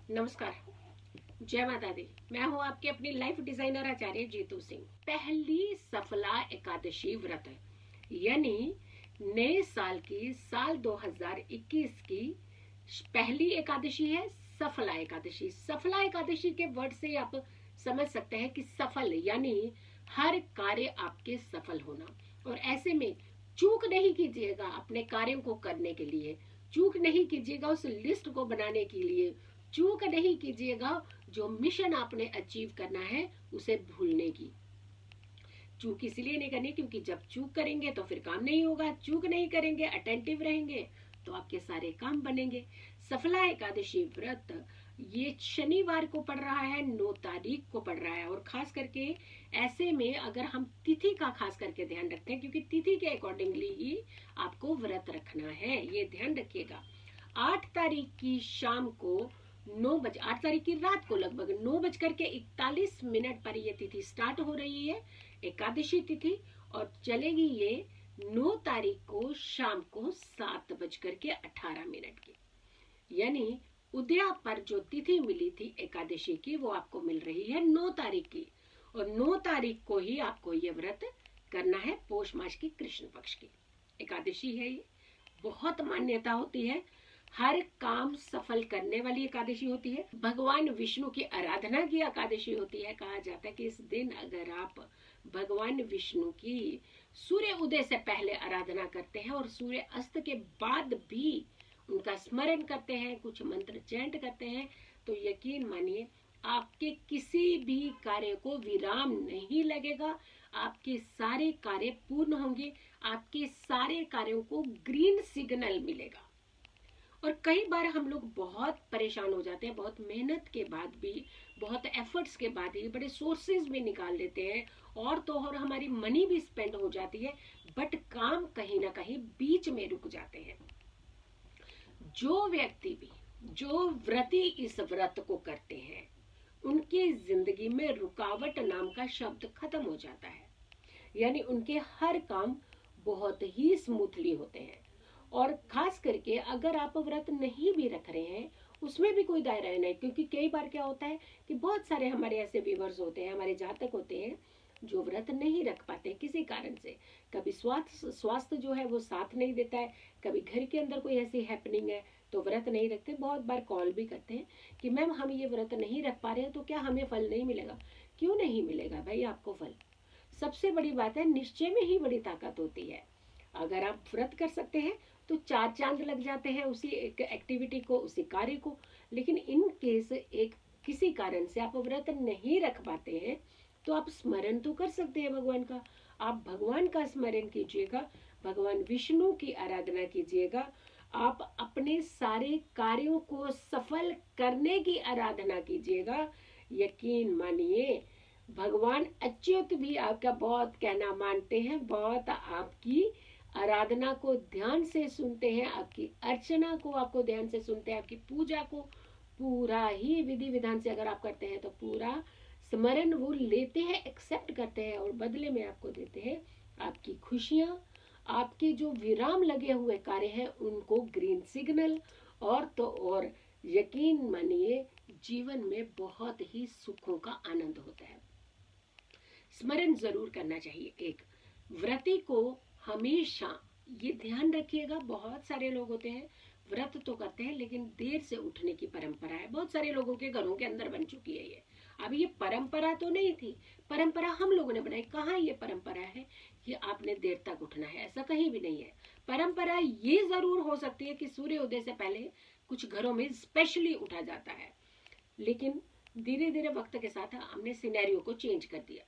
नमस्कार, जय माता दी। मैं हूँ आपकी अपनी लाइफ डिजाइनर आचार्य जीतू सिंह। पहली सफला एकादशी व्रत यानी नए साल की साल 2021 की पहली एकादशी है सफला एकादशी। सफला एकादशी के वर्ड से आप समझ सकते हैं कि सफल यानी हर कार्य आपके सफल होना। और ऐसे में चूक नहीं कीजिएगा अपने कार्यों को करने के लिए, चूक नहीं कीजिएगा उस लिस्ट को बनाने के लिए, चूक नहीं कीजिएगा जो मिशन आपने अचीव करना है उसे भूलने की। चूक इसलिए नहीं करनी क्योंकि जब चूक करेंगे तो फिर काम नहीं होगा, चूक नहीं करेंगे, अटेंटिव रहेंगे तो आपके सारे काम बनेंगे। सफला एकादशी व्रत ये शनिवार को पड़ रहा है, 9 तारीख को पड़ रहा है। और खास करके ऐसे में अगर हम तिथि का खास करके ध्यान रखते हैं क्योंकि तिथि के अकॉर्डिंगली ही आपको व्रत रखना है, ये ध्यान रखिएगा। 8 तारीख की शाम को 8 तारीख की रात को लगभग 9:41 पर ये तिथि स्टार्ट हो रही है, एकादशी तिथि, और चलेगी ये 9 तारीख को शाम को 7:18 की। यानी उदया पर जो तिथि मिली थी एकादशी की वो आपको मिल रही है 9 तारीख की। और 9 तारीख को ही आपको ये व्रत करना है। पौष मास की कृष्ण पक्ष की एकादशी है ये, बहुत मान्यता होती है। हर काम सफल करने वाली एकादशी होती है। भगवान विष्णु की आराधना की एकादशी होती है। कहा जाता है कि इस दिन अगर आप भगवान विष्णु की सूर्य उदय से पहले आराधना करते हैं और सूर्य अस्त के बाद भी उनका स्मरण करते हैं, कुछ मंत्र चैंट करते हैं, तो यकीन मानिए आपके किसी भी कार्य को विराम नहीं लगेगा, आपके सारे कार्य पूर्ण होंगे, आपके सारे कार्यों को ग्रीन सिग्नल मिलेगा। और कई बार हम लोग बहुत परेशान हो जाते हैं, बहुत मेहनत के बाद भी, बहुत एफर्ट्स के बाद ही, बड़े सोर्सेज भी निकाल लेते हैं और तो और हमारी मनी भी स्पेंड हो जाती है, बट काम कहीं ना कहीं बीच में रुक जाते हैं। जो व्यक्ति भी, जो व्रती इस व्रत को करते हैं, उनकी जिंदगी में रुकावट नाम का शब्द खत्म हो जाता है। यानी उनके हर काम बहुत ही स्मूथली होते हैं। और खास करके अगर आप व्रत नहीं भी रख रहे हैं उसमें भी कोई दायरा नहीं, क्योंकि कई बार क्या होता है कि बहुत सारे हमारे ऐसे व्यूवर्स होते हैं, हमारे जातक होते हैं जो व्रत नहीं रख पाते किसी कारण से। कभी स्वास्थ्य जो है वो साथ नहीं देता है, कभी घर के अंदर कोई ऐसी हैपनिंग है तो व्रत नहीं रखते। बहुत बार कॉल भी करते हैं कि मैम हम ये व्रत नहीं रख पा रहे हैं तो क्या हमें फल नहीं मिलेगा? क्यों नहीं मिलेगा भाई आपको फल? सबसे बड़ी बात है, निश्चय में ही बड़ी ताकत होती है। अगर आप व्रत कर सकते हैं तो 4 चांद लग जाते हैं उसी एक एक्टिविटी को, उसी कार्य को। लेकिन इन केस एक किसी कारण से आप व्रत नहीं रख पाते हैं तो आप स्मरण तो कर सकते हैं भगवान का। आप भगवान का स्मरण कीजिएगा, भगवान विष्णु की आराधना कीजिएगा, आप अपने सारे कार्यों को सफल करने की आराधना कीजिएगा। यकीन मानिए भगवान अच्युत भी आपका बहुत कहना मानते हैं, बहुत आपकी आराधना को ध्यान से सुनते हैं, आपकी अर्चना को आपको ध्यान से सुनते हैं, आपकी पूजा को पूरा ही विधि विधान से अगर आप करते हैं तो पूरा स्मरण वो लेते हैं, एक्सेप्ट करते हैं और बदले में आपको देते हैं आपकी खुशियाँ, आपके जो विराम लगे हुए कार्य हैं उनको ग्रीन सिग्नल। और तो और यकीन मानिए जीवन में बहुत ही सुखों का आनंद होता है। स्मरण जरूर करना चाहिए। एक व्रती को हमेशा ये ध्यान रखिएगा, बहुत सारे लोग होते हैं व्रत तो करते हैं लेकिन देर से उठने की परंपरा है, बहुत सारे लोगों के घरों के अंदर बन चुकी है ये। अब ये परंपरा तो नहीं थी, परंपरा हम लोगों ने बनाई। कहाँ ये परंपरा है कि आपने देर तक उठना है? ऐसा कहीं भी नहीं है। परंपरा ये जरूर हो सकती है कि सूर्य उदय से पहले कुछ घरों में स्पेशली उठा जाता है, लेकिन धीरे धीरे वक्त के साथ हमने सिनेरियो को चेंज कर दिया।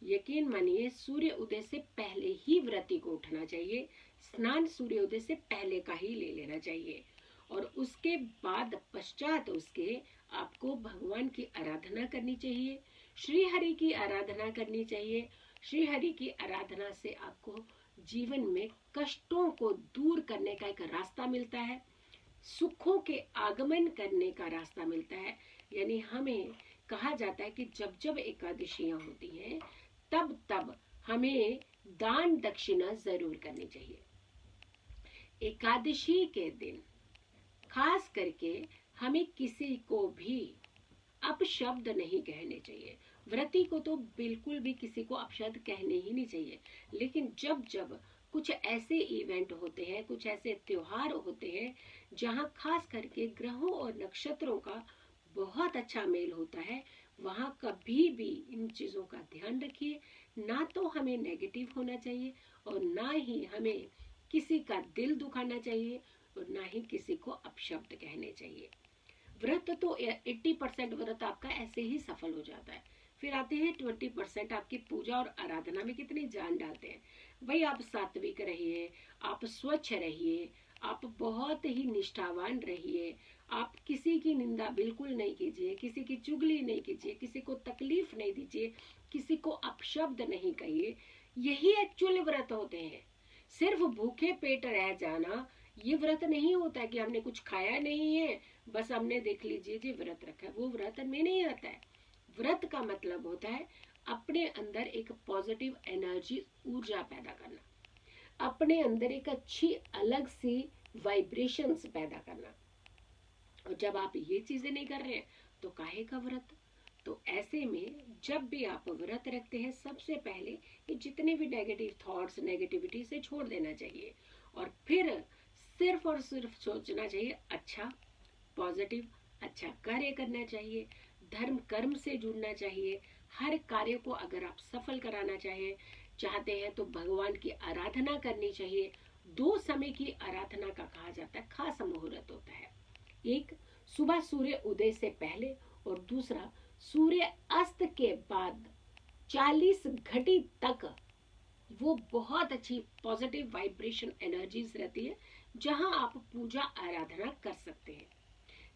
यकीन मानिए सूर्य उदय से पहले ही व्रती को उठना चाहिए, स्नान सूर्य उदय से पहले का ही ले लेना चाहिए और उसके बाद पश्चात उसके आपको भगवान की आराधना करनी चाहिए, श्री हरि की आराधना करनी चाहिए। श्री हरि की आराधना से आपको जीवन में कष्टों को दूर करने का एक रास्ता मिलता है, सुखों के आगमन करने का रास्ता मिलता है। यानी हमें कहा जाता है कि जब जब एकादशियां होती हैं तब तब हमें दान दक्षिणा जरूर करनी चाहिए। एकादशी के दिन खास करके हमें किसी को भी अपशब्द नहीं कहने चाहिए। व्रती को तो बिल्कुल भी किसी को अपशब्द कहने ही नहीं चाहिए। लेकिन जब जब कुछ ऐसे इवेंट होते हैं, कुछ ऐसे त्योहार होते हैं जहाँ खास करके ग्रहों और नक्षत्रों का बहुत अच्छा मेल होता है, वहाँ कभी भी इन चीज़ों का ध्यान रखिए। ना तो हमें नेगेटिव होना चाहिए और ना ही हमें किसी का दिल दुखाना चाहिए और ना ही किसी को अपशब्द कहने चाहिए। व्रत तो 80% व्रत आपका ऐसे ही सफल हो जाता है। फिर आते हैं 20% आपकी पूजा और आराधना में कितनी जान डालते हैं। भाई आप सात्विक रहिए, आप स्वच्छ रहिए, आप बहुत ही निष्ठावान रहिए, आप किसी की निंदा बिल्कुल नहीं कीजिए, किसी की चुगली नहीं कीजिए, किसी को तकलीफ नहीं दीजिए, किसी को अपशब्द नहीं कहिए। यही एक्चुअल व्रत होते हैं। सिर्फ भूखे पेट रह जाना ये व्रत नहीं होता है कि हमने कुछ खाया नहीं है, बस हमने देख लीजिए जी व्रत रखा है, वो व्रत में नहीं आता है। व्रत का मतलब होता है अपने अंदर एक पॉजिटिव एनर्जी, ऊर्जा पैदा करना, अपने अंदर एक अच्छी अलग सी वाइब्रेशंस पैदा करना। और जब आप ये चीजें नहीं कर रहे हैं तो काहे का व्रत। तो ऐसे में जब भी आप व्रत रखते हैं, सबसे पहले ये जितने भी नेगेटिव थॉट्स, नेगेटिविटी से छोड़ देना चाहिए और फिर सिर्फ और सिर्फ सोचना चाहिए अच्छा, पॉजिटिव, अच्छा कार्य करना चाहिए, धर्म कर्म से जुड़ना चाहिए। हर कार्य को अगर आप सफल कराना चाहते हैं तो भगवान की आराधना करनी चाहिए। 2 समय की आराधना का कहा जाता है खास मुहूर्त होता है। एक सुबह सूर्य उदय से पहले और दूसरा सूर्य अस्त के बाद 40 घड़ी तक। वो बहुत अच्छी पॉजिटिव वाइब्रेशन एनर्जीज रहती है जहां आप पूजा आराधना कर सकते हैं।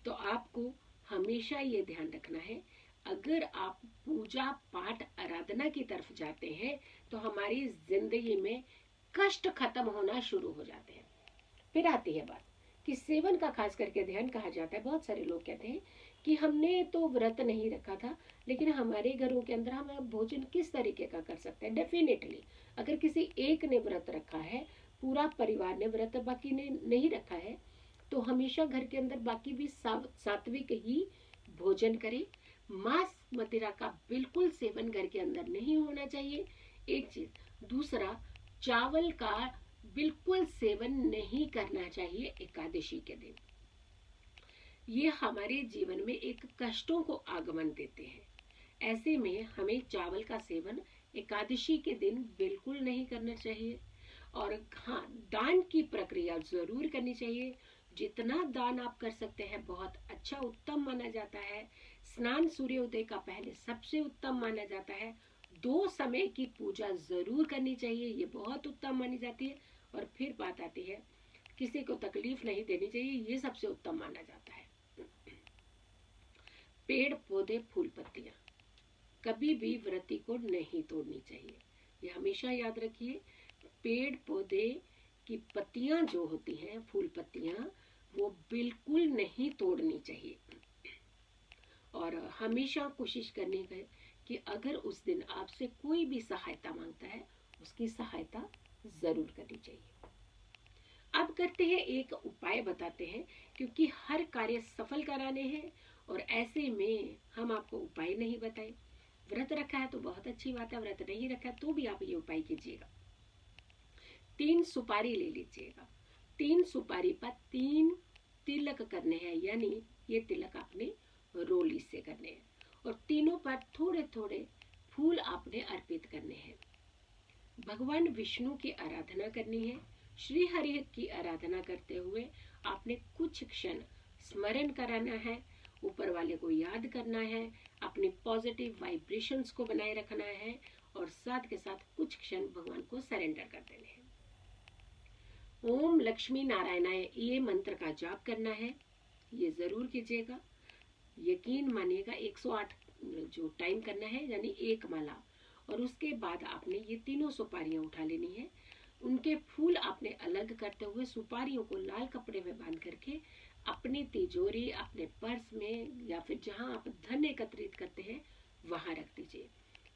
तो आपको हमेशा ये ध्यान रखना है, अगर आप पूजा पाठ आराधना की तरफ जाते हैं तो हमारी जिंदगी में कष्ट खत्म होना शुरू हो जाते हैं। फिर आती है बात कि सेवन का खास करके ध्यान कहा जाता है। बहुत सारे लोग कहते हैं कि हमने तो व्रत नहीं रखा था, लेकिन हमारे घरों के अंदर हम भोजन किस तरीके का कर सकते हैं। डेफिनेटली अगर किसी एक ने व्रत रखा है, पूरा परिवार ने व्रत, बाकी ने नहीं रखा है, तो हमेशा घर के अंदर बाकी भी सात्विक ही भोजन करें। मांस मदिरा का बिल्कुल सेवन घर के अंदर नहीं होना चाहिए, एक चीज। दूसरा, चावल का बिल्कुल सेवन नहीं करना चाहिए एकादशी के दिन। ये हमारे जीवन में एक कष्टों को आगमन देते हैं। ऐसे में हमें चावल का सेवन एकादशी के दिन बिल्कुल नहीं करना चाहिए। और हाँ, दान की प्रक्रिया जरूर करनी चाहिए। जितना दान आप कर सकते हैं बहुत अच्छा, उत्तम माना जाता है। स्नान सूर्योदय का पहले सबसे उत्तम माना जाता है। 2 समय की पूजा जरूर करनी चाहिए, ये बहुत उत्तम मानी जाती है। और फिर बात आती है किसी को तकलीफ नहीं देनी चाहिए, ये सबसे उत्तम माना जाता है। पेड़ पौधे फूल पत्तियां कभी भी व्रती को नहीं तोड़नी चाहिए, ये हमेशा याद रखिए। पेड़ पौधे की पत्तियां जो होती हैं, फूल पत्तियां, वो बिल्कुल नहीं तोड़नी चाहिए। और हमेशा कोशिश करनी है कि अगर उस दिन आपसे कोई भी सहायता मांगता है, उसकी सहायता जरूर करनी चाहिए। अब करते हैं एक उपाय बताते हैं, क्योंकि हर कार्य सफल कराने हैं और ऐसे में हम आपको उपाय नहीं बताए। व्रत रखा है तो बहुत अच्छी बात है, व्रत नहीं रखा है तो भी आप ये उपाय कीजिएगा। 3 सुपारी ले लीजिएगा। 3 सुपारी पर 3 तिलक करने हैं, यानी ये तिलक आपने रोली से करने हैं और तीनों पर थोड़े थोड़े फूल आपने अर्पित करने हैं। भगवान विष्णु की आराधना करनी है। श्री हरि की आराधना करते हुए आपने कुछ क्षण स्मरण कराना है, ऊपर वाले को याद करना है, अपनी पॉजिटिव वाइब्रेशंस को बनाए रखना है और साथ के साथ कुछ क्षण भगवान को सरेंडर कर देने हैं। ओम लक्ष्मी नारायणाय ये मंत्र का जाप करना है, ये जरूर कीजिएगा। यकीन मानिएगा 108 जो टाइम करना है, यानी 1 माला। और उसके बाद आपने ये तीनों सुपारियां उठा लेनी है। उनके फूल आपने अलग करते हुए सुपारियों को लाल कपड़े में बांध करके अपनी तिजोरी, अपने पर्स में या फिर जहां आप धन एकत्रित करते हैं वहां रख दीजिए।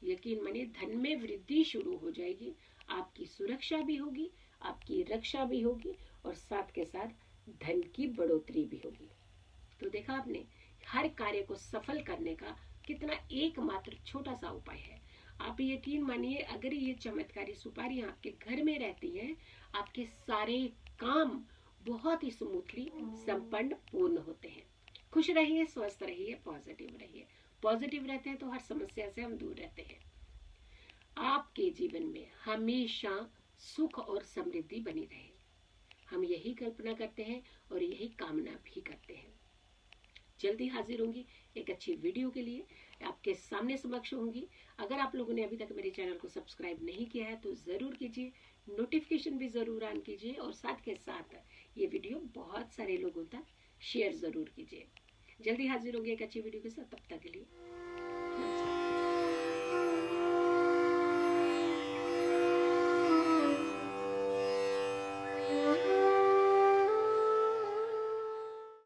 यकीन मानिए धन में वृद्धि शुरू हो जाएगी, आपकी सुरक्षा भी होगी, आपकी रक्षा भी होगी और साथ के साथ धन की बढ़ोतरी भी होगी। तो देखा आपने, हर कार्य को सफल करने का कितना एकमात्र छोटा सा उपाय है। आप यकीन मानिए, अगर ये चमत्कारी सुपारी आपके घर में रहती है, आपके सारे काम बहुत ही स्मूथली संपन्न पूर्ण होते हैं। खुश रहिए, स्वस्थ रहिए, पॉजिटिव रहिए। पॉजिटिव रहते हैं तो हर समस्या से हम दूर रहते हैं। आपके जीवन में हमेशा सुख और समृद्धि बनी रहे, हम यही कल्पना करते हैं और यही कामना भी करते हैं। जल्दी हाजिर होंगी एक अच्छी वीडियो के लिए, आपके सामने समक्ष होंगी। अगर आप लोगों ने अभी तक मेरे चैनल को सब्सक्राइब नहीं किया है तो ज़रूर कीजिए, नोटिफिकेशन भी ज़रूर ऑन कीजिए और साथ के साथ ये वीडियो बहुत सारे लोगों तक शेयर ज़रूर कीजिए। जल्दी हाजिर होंगे एक अच्छी वीडियो के साथ, तब तक के लिए